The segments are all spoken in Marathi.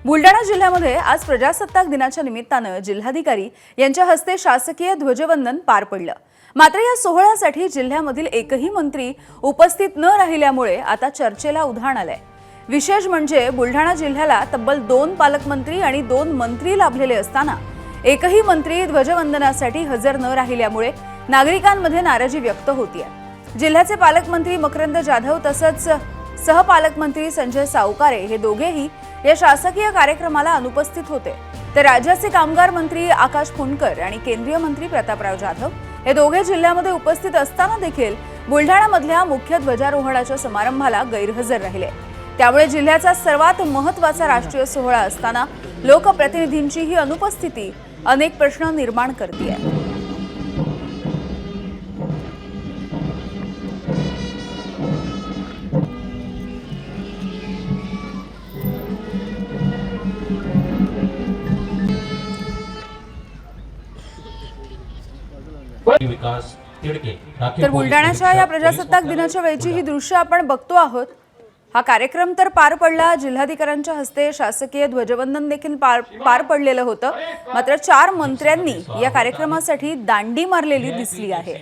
बुलढाणा जिल्ह्यामध्ये आज प्रजासत्ताक दिनाच्या निमित्तानं जिल्हाधिकारी यांच्या हस्ते शासकीय ध्वजवंदन पार पडलं। मात्र या सोहळ्यासाठी जिल्ह्यामधील एकही मंत्री उपस्थित न राहिल्यामुळे आता चर्चेला उधाण आलंय। विशेष म्हणजे बुलढाणा जिल्ह्याला तब्बल 2 पालकमंत्री आणि 2 मंत्री लाभलेले असताना एकही मंत्री ध्वजवंदनासाठी हजर न राहिल्यामुळे नागरिकांमध्ये नाराजी व्यक्त होतीये। जिल्ह्याचे पालकमंत्री मकरंद जाधव तसंच सहपालकमंत्री संजय सावकारे हे दोघेही या शासकीय कार्यक्रमाला अनुपस्थित होते। तर राज्याचे कामगार मंत्री आकाश फुंडकर आणि केंद्रीय मंत्री प्रतापराव जाधव हे दोघे जिल्ह्यामध्ये उपस्थित असताना देखील बुलढाणामधल्या मुख्य ध्वजारोहणाच्या समारंभाला गैरहजर राहिले। त्यामुळे जिल्ह्याचा सर्वात महत्त्वाचा राष्ट्रीय सोहळा असताना लोकप्रतिनिधींची ही अनुपस्थिती अनेक प्रश्न निर्माण करते। तर बुलढाण्याच्या या प्रजासत्ताक दिनाच्या वेळची ही दृश्य आपण बघतो आहोत। हा कार्यक्रम तर पार पडला, जिल्हाधिकाऱ्यांच्या हस्ते शासकीय ध्वजवंदन देखील पार पडलेलं होतं। मात्र 4 मंत्र्यांनी या कार्यक्रमासाठी दांडी मारलेली दिसली आहे।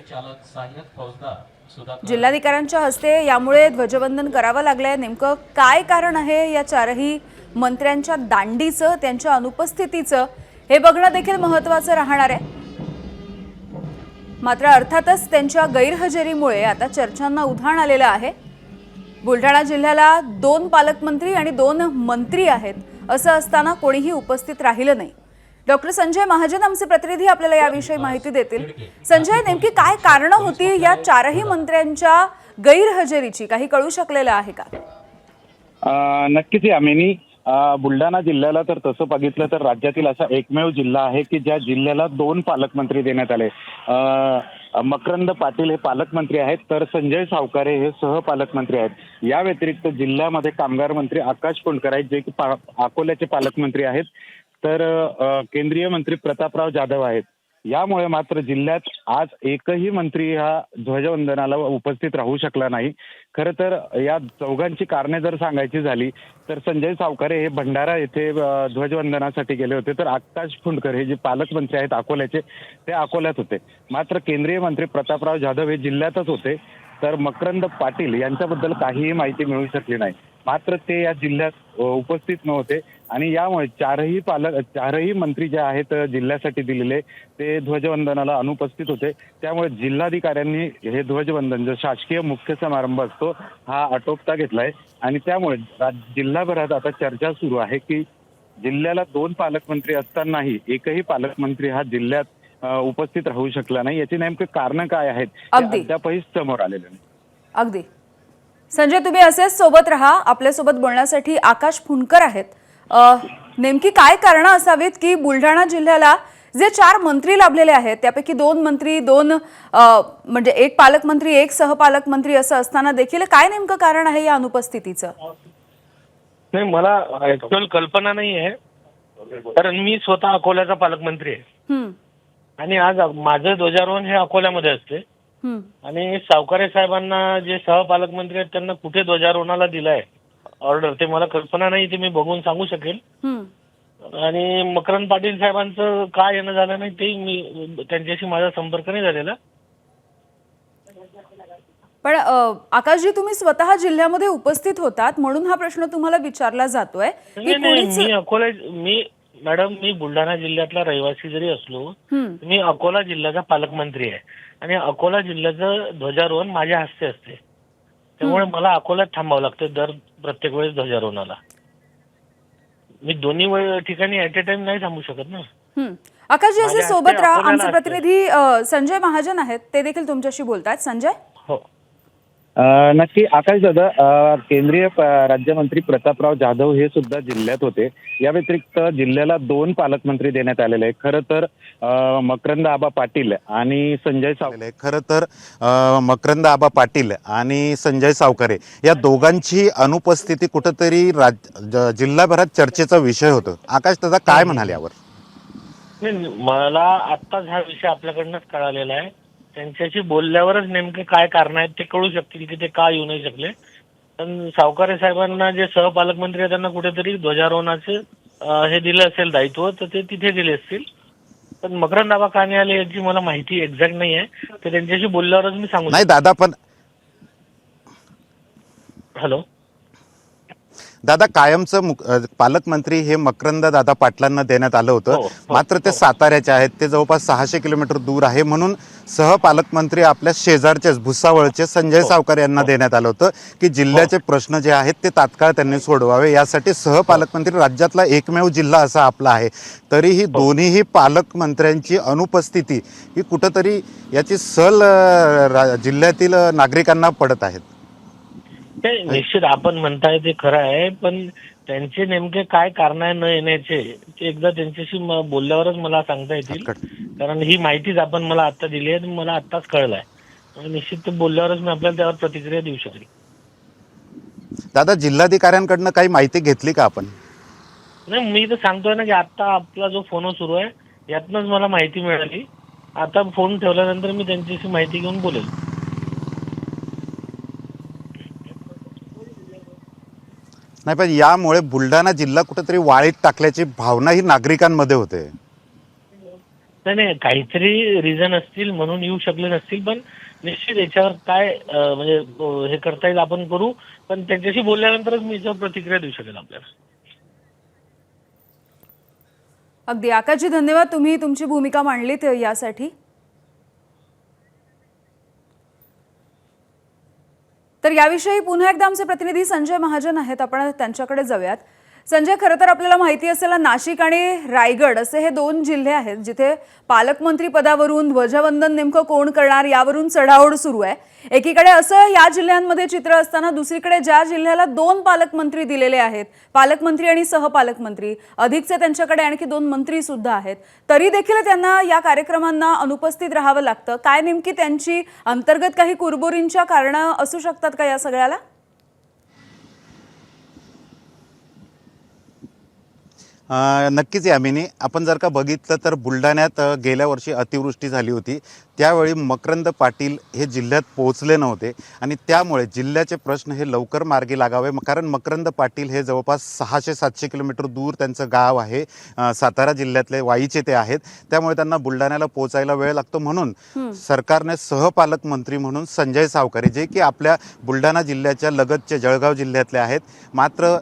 जिल्हाधिकाऱ्यांच्या हस्ते यामुळे ध्वजवंदन करावं लागलंय। नेमकं काय कारण आहे या 4ही मंत्र्यांच्या दांडीचं, त्यांच्या अनुपस्थितीचं, हे बघणं देखील महत्त्वाचं राहणार आहे। मात्र अर्थातच त्यांच्या गैरहजेरीमुळे आता चर्चांना उधाण आलेलं आहे। बुलढाणा जिल्ह्याला 2 पालकमंत्री आणि 2 मंत्री आहेत, असं असताना कोणीही उपस्थित राहिलं नाही। डॉक्टर संजय महाजन आमचे प्रतिनिधी आपल्याला याविषयी माहिती देतील। संजय, नेमकी काय कारणं होती या 4ही मंत्र्यांच्या गैरहजेरीची, काही कळू शकलेलं आहे का? नक्कीच यामिनी, बुलढाणा जिल्ह्याला तर तसं बघितलं तर राज्यातील असा एकमेव जिल्हा आहे की ज्या जिल्ह्याला 2 पालकमंत्री देण्यात आले। मकरंद पाटील हे पालकमंत्री आहेत, तर संजय सावकारे हे सहपालकमंत्री आहेत। या व्यतिरिक्त जिल्ह्यामध्ये कामगार मंत्री आकाश फुंडकर आहेत, जे की अकोल्याचे पालकमंत्री आहेत, तर केंद्रीय मंत्री प्रतापराव जाधव आहेत। यामुळे मात्र जिल्ह्यात आज एकही मंत्री हा ध्वजवंदनाला उपस्थित राहू शकला नाही। खरं तर या चौघांची कारणे जर सांगायची झाली तर संजय सावकारे हे भंडारा येथे ध्वजवंदनासाठी गेले होते, तर आकाश फुंडकर हे जे पालकमंत्री आहेत अकोल्याचे, ते अकोल्यात होते। मात्र केंद्रीय मंत्री प्रतापराव जाधव हे जिल्ह्यातच होते, तर मकरंद पाटील यांच्याबद्दल काहीही माहिती मिळू शकली नाही। मात्र ते या जिल्ह्यात उपस्थित नव्हते आणि यामुळे 4ही मंत्री जे आहेत जिल्ह्यासाठी दिलेले, ते ध्वजवंदनाला अनुपस्थित होते। त्यामुळे जिल्हाधिकाऱ्यांनी हे ध्वजवंदन, जो शासकीय मुख्य समारंभ असतो, हा आटोपता घेतलाय आणि त्यामुळे जिल्हाभरात आता चर्चा सुरू आहे की जिल्ह्याला 2 पालकमंत्री असतानाही एकही पालकमंत्री हा जिल्ह्यात उपस्थित राहू शकला नाही। याची नेमके कारण काय आहेत हे अद्यापही समोर आलेले नाही। अगदी संजय, तुम्ही असेच सोबत राहा। आपल्यासोबत बोलण्यासाठी आकाश फुंडकर आहेत। नेमकी काय कारणं असावीत की बुलढाणा जिल्ह्याला जे 4 मंत्री लाभलेले आहेत त्यापैकी 2 मंत्री, 2 म्हणजे 1 पालकमंत्री, 1 सहपालकमंत्री असं असताना देखील काय नेमकं कारण आहे या अनुपस्थितीचं? नाही, मला ऍक्च्युअल कल्पना नाही आहे, कारण मी स्वतः अकोल्याचा पालकमंत्री आहे आणि आज माझं ध्वजारोहण हे अकोल्यामध्ये असते आणि सावकारे साहेबांना जे सहपालकमंत्री आहेत त्यांना कुठे ध्वजारोहणाला दिलाय ऑर्डर ते मला कल्पना नाही, ते मी बघून सांगू शकेल। आणि मकरंद पाटील साहेबांचं काय येणं झालं नाही ते मी त्यांच्याशी माझा संपर्क नाही झालेला। पण आकाशजी, तुम्ही स्वतः जिल्ह्यामध्ये उपस्थित होतात म्हणून हा प्रश्न तुम्हाला विचारला जातोय की मॅडम, मी बुलढाणा जिल्ह्यातला रहिवासी जरी असलो, मी अकोला जिल्ह्याचा पालकमंत्री आहे आणि अकोला जिल्ह्याचं ध्वजारोहण माझ्या हस्ते असते। त्यामुळे मला अकोल्यात थांबावं लागतं प्रत्येक वेळेस ध्वजारोहणाला। मी दोन्ही ठिकाणी ऍट ए टाइम नाही थांबू शकत ना। आकाशजी, असे सोबत राहा। आमचे प्रतिनिधी संजय महाजन आहेत, ते देखील तुमच्याशी बोलतात। संजय, हो नक्की आकाश दादा, केंद्रीय राज्यमंत्री प्रतापराव जाधव हे सुद्धा जिल्ह्यात होते। या व्यतिरिक्त जिल्ह्याला 2 पालकमंत्री देण्यात आलेले आहे। खरं तर मकरंद आबा पाटील आणि संजय सावकारे या दोघांची अनुपस्थिती कुठेतरी जिल्हाभरात चर्चेचा विषय होतो। आकाश दादा काय म्हणाले यावर? मला आत्ताच हा विषय आपल्याकडनंच कळालेला आहे। त्यांच्याशी बोलल्यावरच नेमके काय कारण आहेत ते कळू शकतील की ते का येऊ नाही शकले। पण सावकारे साहेबांना जे सहपालकमंत्री आहेत त्यांना कुठेतरी ध्वजारोहणाचे हे दिलं असेल दायित्व तर ते तिथे गेले असतील. पण मकरंद आबा का नाही आले याची मला माहिती एक्झॅक्ट नाही आहे. तर त्यांच्याशी बोलल्यावरच मी सांगू नाही दादा, पण हॅलो. दादा कायमचं पालकमंत्री हे मकरंद दादा पाटलांना देण्यात आलं होतं. हो, हो, मात्र ते हो. साताऱ्याचे आहेत, ते जवळपास 600 किलोमीटर दूर आहे, म्हणून सहपालकमंत्री आपल्या शेजारचेच भुसावळचे संजय हो, सावकार यांना हो. देण्यात आलं होतं की जिल्ह्याचे प्रश्न जे आहेत ते तात्काळ त्यांनी सोडवावे. यासाठी सहपालकमंत्री राज्यातला एकमेव जिल्हा असा आपला आहे. तरीही दोन्हीही पालकमंत्र्यांची अनुपस्थिती ही कुठंतरी याची सल जिल्ह्यातील नागरिकांना पडत आहेत. ते निश्चित आपण म्हणताय ते खरं आहे, पण त्यांचे नेमके काय कारण आहे न येण्याचे ते एकदा त्यांच्याशी बोलल्यावरच मला सांगता येतील. कारण ही माहितीच आपण मला आता दिली आहे, मला आत्ताच कळलं आहे. निश्चित ते बोलल्यावरच मी आपल्याला त्यावर प्रतिक्रिया देऊ शकेल. दादा जिल्हाधिकाऱ्यांकडनं काही माहिती घेतली का आपण? नाही, मी तर सांगतोय ना की आता आपला जो फोन सुरू आहे यातनंच मला माहिती मिळाली. आता फोन ठेवल्यानंतर मी त्यांच्याशी माहिती घेऊन बोलेल. नाही, पण यामुळे बुलढाणा जिल्हा कुठेतरी वाळीत टाकल्याची भावना ही नागरिकांमध्ये होते. नाही, काहीतरी रिझन असतील म्हणून येऊ शकले नसतील, पण निश्चित याच्यावर काय म्हणजे हे करता येईल आपण करू. पण त्यांच्याशी बोलल्यानंतरच मी याच्यावर प्रतिक्रिया देऊ शकेल आपल्याला. अगदी आकाशजी, धन्यवाद, तुम्ही तुमची भूमिका मांडलीत यासाठी. तर याविषयी पुन्हा एकदा आमचे प्रतिनिधी संजय महाजन आहेत, आपण त्यांच्याकडे जाऊयात. संजय, खरं तर आपल्याला माहिती असेल नाशिक आणि रायगड असे हे दोन जिल्हे आहेत जिथे पालकमंत्री पदावरून ध्वजवंदन नेमकं कोण करणार यावरून चढाओढ सुरू आहे. एकीकडे असं या जिल्ह्यांमध्ये चित्र असताना दुसरीकडे ज्या जिल्ह्याला 2 पालकमंत्री दिलेले आहेत, पालकमंत्री आणि सहपालकमंत्री, अधिकचे त्यांच्याकडे आणखी 2 मंत्री सुद्धा आहेत, तरी देखील त्यांना या कार्यक्रमांना अनुपस्थित राहावं लागतं. काय नेमकी त्यांची अंतर्गत काही कुरबुरींच्या कारणं असू शकतात का या सगळ्याला? नक्कीच यामिनी, आपण जर का बघितलं तर बुलढाण्यात गेल्या वर्षी अतिवृष्टी झाली होती. त्यावेळी मकरंद पाटील हे जिल्ह्यात पोहोचले नव्हते आणि त्यामुळे जिल्ह्याचे प्रश्न हे लवकर मार्गी लागावे. कारण मकरंद पाटील हे जवळपास 600-700 किलोमीटर दूर त्यांचं गाव आहे. सातारा जिल्ह्यातले वाईचे ते आहेत. त्यामुळे त्यांना बुलढाण्याला पोहोचायला वेळ लागतो. म्हणून सरकारने सहपालकमंत्री म्हणून संजय सावकारे, जे की आपल्या बुलढाणा जिल्ह्याच्या लगतचे जळगाव जिल्ह्यातले आहेत, मात्र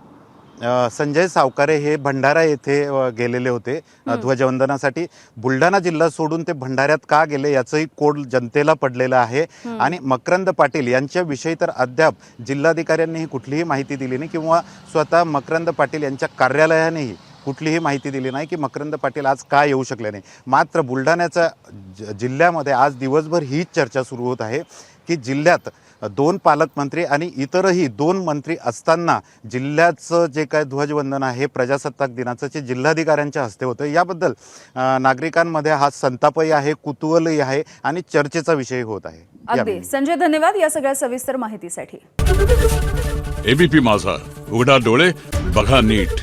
संजय सावकारे हे भंडारा येथे गेलेले होते ध्वजवंदनासाठी. बुलढाणा जिल्हा सोडून ते भंडाऱ्यात का गेले याचंही कोड जनतेला पडलेलं आहे. आणि मकरंद पाटील यांच्याविषयी तर अद्याप जिल्हाधिकाऱ्यांनीही कुठलीही माहिती दिली नाही किंवा स्वतः मकरंद पाटील यांच्या कार्यालयानेही कुठलीही माहिती दिली नाही की मकरंद पाटील आज का येऊ शकले नाही. मात्र बुलढाण्याच्या जिल्ह्यामध्ये आज दिवसभर हीच चर्चा सुरू होत आहे की जिल्ह्यात 2 पालकमंत्री आणि इतरही 2 मंत्री असताना जिल्ह्याचं जे काय ध्वजवंदन आहे प्रजासत्ताक दिनाचं, जे जिल्हाधिकाऱ्यांच्या हस्ते होतं, याबद्दल नागरिकांमध्ये हा संतापही आहे, कुतूहलही आहे आणि चर्चेचा विषय होत आहे. अगदी संजय, धन्यवाद या सगळ्या सविस्तर माहितीसाठी. एबीपी माझा, उघडा डोळे बघा नीट.